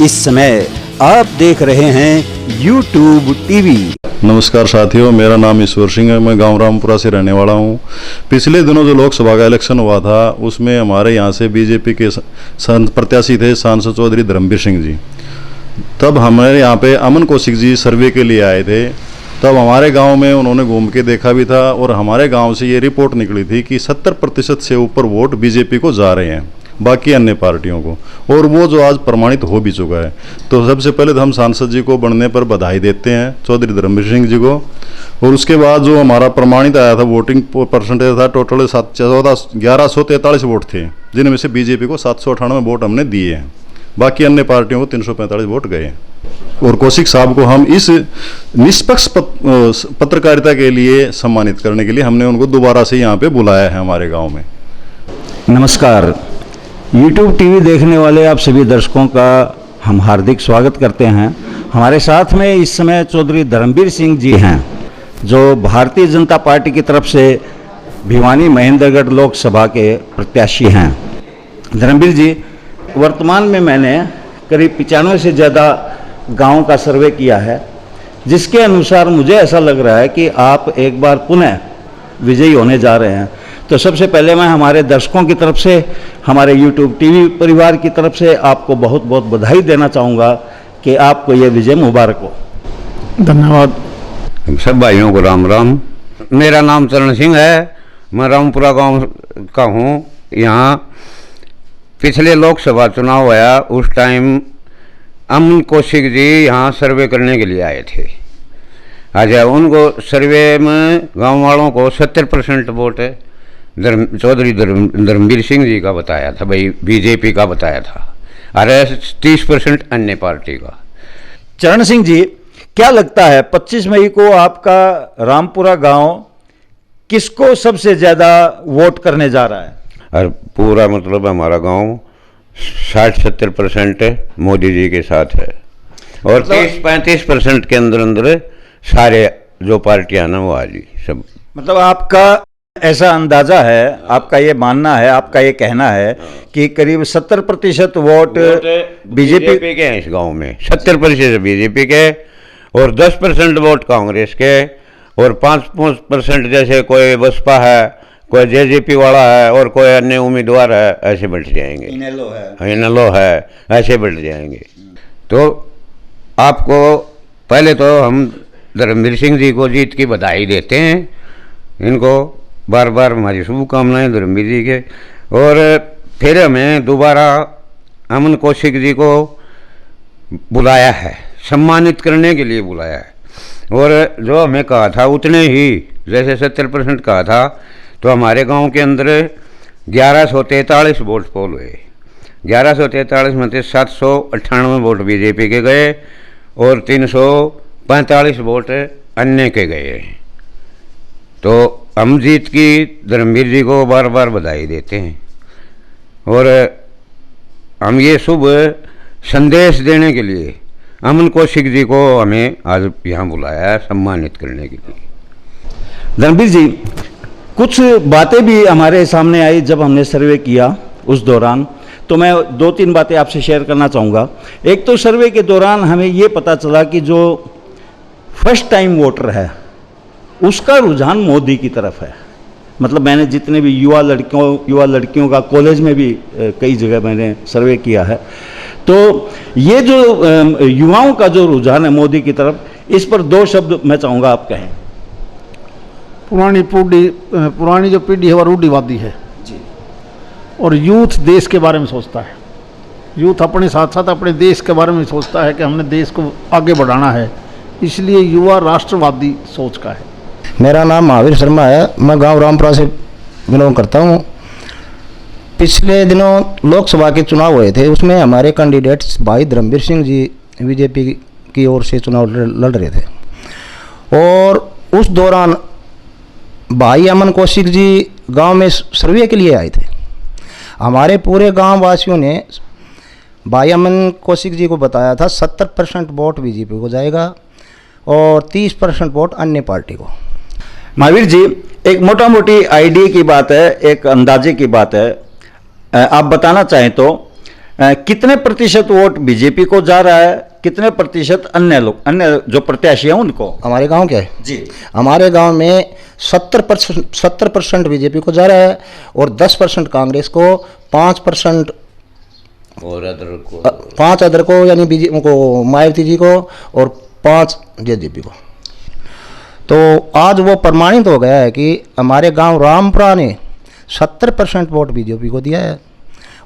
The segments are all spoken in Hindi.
इस समय आप देख रहे हैं YouTube टीवी। नमस्कार साथियों, मेरा नाम ईश्वर सिंह है। मैं गांव रामपुरा से रहने वाला हूं। पिछले दिनों जो लोकसभा का इलेक्शन हुआ था उसमें हमारे यहां से बीजेपी के प्रत्याशी थे सांसद चौधरी धर्मवीर सिंह जी। तब हमारे यहाँ पे अमन कौशिक जी सर्वे के लिए आए थे। तब हमारे गांव में उन्होंने घूम के देखा भी था और हमारे गांव से ये रिपोर्ट निकली थी कि 70% से ऊपर वोट बीजेपी को जा रहे हैं, बाकी अन्य पार्टियों को, और वो जो आज प्रमाणित हो भी चुका है। तो सबसे पहले तो हम सांसद जी को बनने पर बधाई देते हैं, चौधरी धर्मवीर सिंह जी को। और उसके बाद जो हमारा प्रमाणित आया था वोटिंग परसेंटेज था, टोटल 1143 वोट थे, जिनमें से बीजेपी को 798 वोट हमने दिए हैं, बाकी अन्य पार्टियों को 345 वोट गए। और कौशिक साहब को हम इस निष्पक्ष पत्रकारिता के लिए सम्मानित करने के लिए हमने उनको दोबारा से यहाँ पे बुलाया है हमारे गाँव में। नमस्कार, YouTube टीवी देखने वाले आप सभी दर्शकों का हम हार्दिक स्वागत करते हैं। हमारे साथ में इस समय चौधरी धर्मवीर सिंह जी हैं, जो भारतीय जनता पार्टी की तरफ से भिवानी महेंद्रगढ़ लोकसभा के प्रत्याशी हैं। धर्मवीर जी, वर्तमान में मैंने करीब 95 से ज़्यादा गाँव का सर्वे किया है, जिसके अनुसार मुझे ऐसा लग रहा है कि आप एक बार पुनः विजयी होने जा रहे हैं। तो सबसे पहले मैं हमारे दर्शकों की तरफ से, हमारे YouTube टीवी परिवार की तरफ से आपको बहुत बहुत बधाई देना चाहूँगा कि आपको ये विजय मुबारक हो। धन्यवाद। सब भाइयों को राम राम। मेरा नाम चरण सिंह है, मैं रामपुरा गांव का हूँ। यहाँ पिछले लोकसभा चुनाव हुआ, उस टाइम अमन कौशिक जी यहाँ सर्वे करने के लिए आए थे। अच्छा, उनको सर्वे में गांव वालों को 70% वोट चौधरी धर्मवीर सिंह जी का बताया था, भाई बीजेपी का बताया था, अरे 30% अन्य पार्टी का। चरण सिंह जी, क्या लगता है 25 मई को आपका रामपुरा गांव किसको सबसे ज़्यादा वोट करने जा रहा है? और पूरा मतलब हमारा गांव 60-70% मोदी जी के साथ है, और 30-35% के अंदर अंदर सारे जो पार्टियां ना वो आली सब। मतलब आपका ऐसा अंदाजा है, आपका ये मानना है, आपका ये कहना है कि करीब 70% वोट बीजेपी के हैं इस गांव में, 70% बीजेपी के और 10% वोट कांग्रेस के, और 5% जैसे कोई बसपा है, कोई जेजेपी वाला है और कोई अन्य उम्मीदवार है, ऐसे बैठ जाएंगे। इनेलो है, ऐसे बैठ जाएंगे। तो आपको पहले तो हम धर्मवीर सिंह जी को जीत की बधाई देते हैं, इनको बार बार हमारी शुभकामनाएं धर्मवीर जी के। और फिर हमें दोबारा अमन कौशिक जी को बुलाया है, सम्मानित करने के लिए बुलाया है। और जो हमें कहा था उतने ही, जैसे 70% कहा था, तो हमारे गांव के अंदर 1143 वोट पोल हुए। 1143 में से 798 वोट बीजेपी के गए और 345 वोट अन्य के गए। तो हम जीत की धर्मवीर जी को बार बार बधाई देते हैं, और हम ये शुभ संदेश देने के लिए अमन कौशिक जी को हमें आज यहाँ बुलाया है सम्मानित करने के लिए। धर्मवीर जी, कुछ बातें भी हमारे सामने आई जब हमने सर्वे किया उस दौरान, तो मैं 2-3 बातें आपसे शेयर करना चाहूँगा। एक तो सर्वे के दौरान हमें ये पता चला कि जो फर्स्ट टाइम वोटर है उसका रुझान मोदी की तरफ है। मतलब मैंने जितने भी युवा लड़कियों का कॉलेज में भी कई जगह मैंने सर्वे किया है, तो ये जो युवाओं का जो रुझान है मोदी की तरफ, इस पर 2 शब्द मैं चाहूँगा आप कहें। पुरानी जो पीढ़ी है वो रूढ़िवादी है जी, और यूथ देश के बारे में सोचता है। यूथ अपने साथ साथ अपने देश के बारे में सोचता है कि हमने देश को आगे बढ़ाना है, इसलिए युवा राष्ट्रवादी सोच का है। मेरा नाम महावीर शर्मा है, मैं गांव रामपुरा से बिलोंग करता हूं। पिछले दिनों लोकसभा के चुनाव हुए थे, उसमें हमारे कैंडिडेट्स भाई धर्मवीर सिंह जी बीजेपी की ओर से चुनाव लड़ रहे थे, और उस दौरान भाई अमन कौशिक जी गांव में सर्वे के लिए आए थे। हमारे पूरे गांव वासियों ने भाई अमन कौशिक जी को बताया था 70% वोट बीजेपी को जाएगा और 30% वोट अन्य पार्टी को। महावीर जी, एक मोटा मोटी आइडिया की बात है, एक अंदाजे की बात है, आप बताना चाहें तो कितने प्रतिशत वोट बीजेपी को जा रहा है, कितने प्रतिशत अन्य जो प्रत्याशी हैं उनको? हमारे गांव क्या है जी, हमारे गांव में 70% बीजेपी को जा रहा है और 10% कांग्रेस को, 5% और अदर को 5 अदर को यानी बीजेपी को, मायावती जी को, और 5 जेजेपी को। तो आज वो प्रमाणित हो गया है कि हमारे गांव रामपुरा ने 70% वोट बीजेपी को दिया है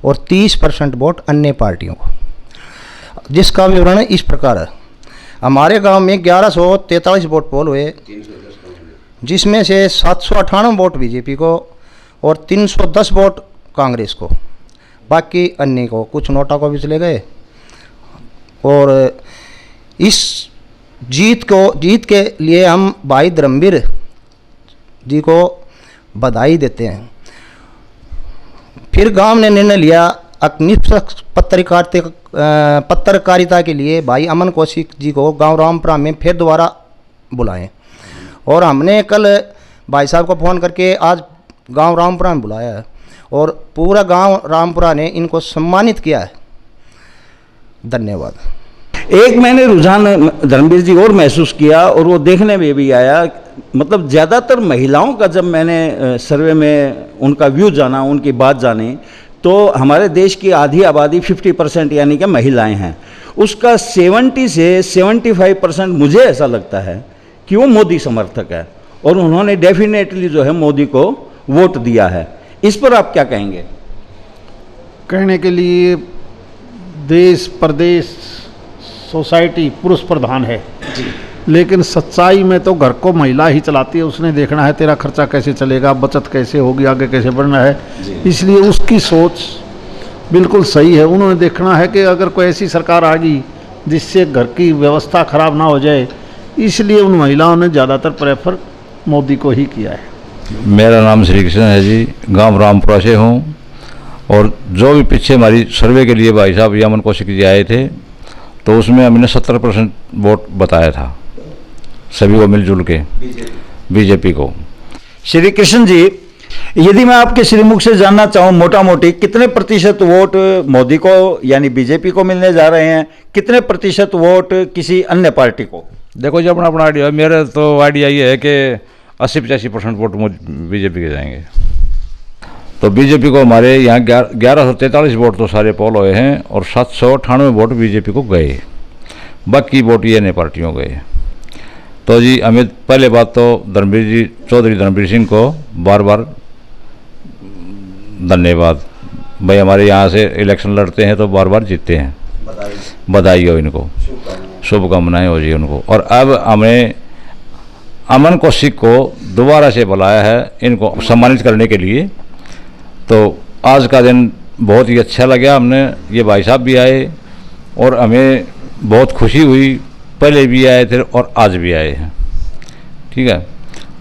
और 30% वोट अन्य पार्टियों को, जिसका विवरण इस प्रकार है। हमारे गांव में 1143 वोट पोल हुए, जिसमें से 798 वोट बीजेपी को और 310 वोट कांग्रेस को, बाकी अन्य को, कुछ नोटा को भी चले गए। और इस जीत के लिए हम भाई धर्मवीर जी को बधाई देते हैं। फिर गांव ने निर्णय लिया निष्पक्ष पत्रकारिता के लिए भाई अमन कौशिक जी को गांव रामपुरा में फिर दोबारा बुलाएं, और हमने कल भाई साहब को फ़ोन करके आज गांव रामपुरा में बुलाया है और पूरा गांव रामपुरा ने इनको सम्मानित किया है। धन्यवाद। एक मैंने रुझान धर्मवीर जी और महसूस किया और वो देखने में भी आया, मतलब ज़्यादातर महिलाओं का जब मैंने सर्वे में उनका व्यू जाना, उनकी बात जानी, तो हमारे देश की आधी आबादी 50% यानी कि महिलाएं हैं। उसका 70 से 75% मुझे ऐसा लगता है कि वो मोदी समर्थक है और उन्होंने डेफिनेटली जो है मोदी को वोट दिया है। इस पर आप क्या कहेंगे? कहने के लिए देश प्रदेश सोसाइटी पुरुष प्रधान है, लेकिन सच्चाई में तो घर को महिला ही चलाती है। उसने देखना है तेरा खर्चा कैसे चलेगा, बचत कैसे होगी, आगे कैसे बढ़ना है। इसलिए उसकी सोच बिल्कुल सही है। उन्होंने देखना है कि अगर कोई ऐसी सरकार आ गई जिससे घर की व्यवस्था खराब ना हो जाए, इसलिए उन महिलाओं ने ज़्यादातर प्रेफर मोदी को ही किया है। मेरा नाम श्री कृष्ण है जी, गांव रामपुरा से हूँ। और जो भी पीछे हमारी सर्वे के लिए भाई साहब अमन कौशिक जी आए थे, तो उसमें हमने 70% वोट बताया था सभी को मिलजुल के, बीजेपी को। श्री कृष्ण जी, यदि मैं आपके श्रीमुख से जानना चाहूँ मोटा मोटी कितने प्रतिशत वोट मोदी को यानी बीजेपी को मिलने जा रहे हैं, कितने प्रतिशत वोट किसी अन्य पार्टी को? देखो जी, अपना अपना आइडिया, मेरा तो आइडिया ये है कि 80-85% वोट बीजेपी के जाएंगे। तो बीजेपी को हमारे यहाँ 1143 वोट तो सारे पोल हुए हैं और 798 वोट बीजेपी को गए, बाकी वोट ये नई पार्टियों गए। तो जी हमें पहले बात तो चौधरी धर्मवीर सिंह को बार बार धन्यवाद। भाई हमारे यहाँ से इलेक्शन लड़ते हैं तो बार बार जीतते हैं, बधाई हो इनको, शुभकामनाएं हो जी उनको। और अब हमें अमन कौशिक को दोबारा से बुलाया है इनको सम्मानित करने के लिए। तो आज का दिन बहुत ही अच्छा लगा, हमने ये भाई साहब भी आए और हमें बहुत खुशी हुई, पहले भी आए थे और आज भी आए हैं, ठीक है।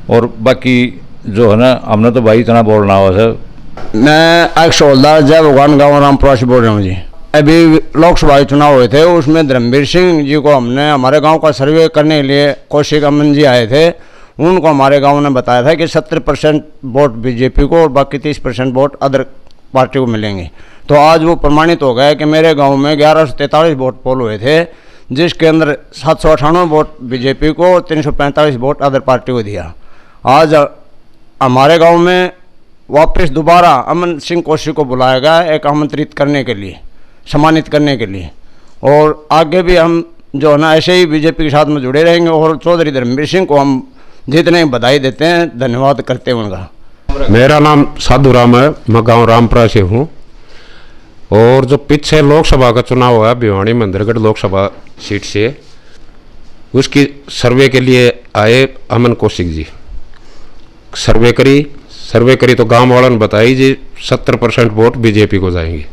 और बाकी जो है ना, हमने तो भाई इतना बोलना हो सर। मैं अक्ष हवलदार जय भगवान गाँव रामपुरा से बोल रहा हूँ जी। अभी लोकसभा चुनाव हुए थे, उसमें धर्मवीर सिंह जी को हमने हमारे गांव का सर्वे करने के लिए कौशिक अमन जी आए थे, उनको हमारे गांव ने बताया था कि 70% वोट बीजेपी को और बाकी 30% वोट अदर पार्टी को मिलेंगे। तो आज वो प्रमाणित हो गया कि मेरे गांव में 1143 वोट पोल हुए थे, जिसके अंदर 798 वोट बीजेपी को और 345 वोट अदर पार्टी को दिया। आज हमारे गांव में वापस दोबारा अमन सिंह कौशिक को बुलाया गया एक आमंत्रित करने के लिए, सम्मानित करने के लिए। और आगे भी हम जो है ना ऐसे ही बीजेपी के साथ में जुड़े रहेंगे और चौधरी धर्मवीर सिंह को हम जितने बधाई देते हैं, धन्यवाद करते हैं उनका। मेरा नाम साधु राम है, मैं गांव रामपुरा से हूँ। और जो पीछे लोकसभा का चुनाव हुआ भिवानी मंदिरगढ़ लोकसभा सीट से, उसकी सर्वे के लिए आए अमन कौशिक जी। सर्वे करी तो गांव वालों ने बताई जी 70% वोट बीजेपी को जाएंगे,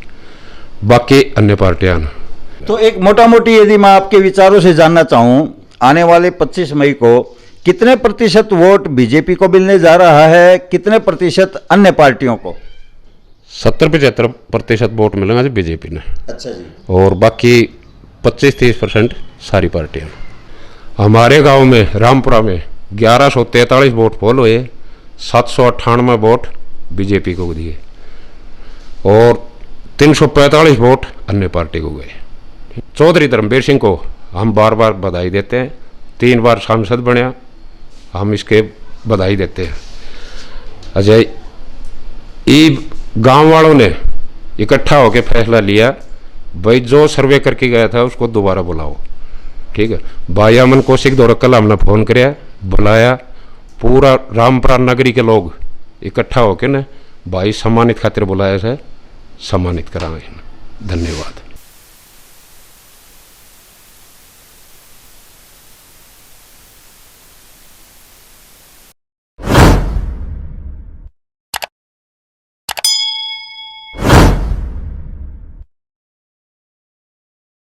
बाकी अन्य पार्टियां। तो एक मोटा मोटी यदि मैं आपके विचारों से जानना चाहूँ, आने वाले 25 मई को कितने प्रतिशत वोट बीजेपी को मिलने जा रहा है, कितने प्रतिशत अन्य पार्टियों को? 70-75% वोट मिलेंगे जी बीजेपी ने। अच्छा जी। और बाकी 25-30% सारी पार्टियां। हमारे गांव में रामपुरा में 1143 वोट पोल हुए, 798 वोट बीजेपी को दिए और 345 वोट अन्य पार्टी को गए। चौधरी धर्मवीर सिंह को हम बार बार बधाई देते हैं, 3 बार सांसद बने, हम इसके बधाई देते हैं। अजय ये गांव वालों ने इकट्ठा होकर फैसला लिया, भाई जो सर्वे करके गया था उसको दोबारा बुलाओ, ठीक है। भाई अमन कौशिक द्वारा कल हमने फोन कराया, बुलाया, पूरा रामपुरा नगरी के लोग इकट्ठा होकर ने भाई सम्मानित खातिर बुलाया है, सम्मानित कराएं। धन्यवाद।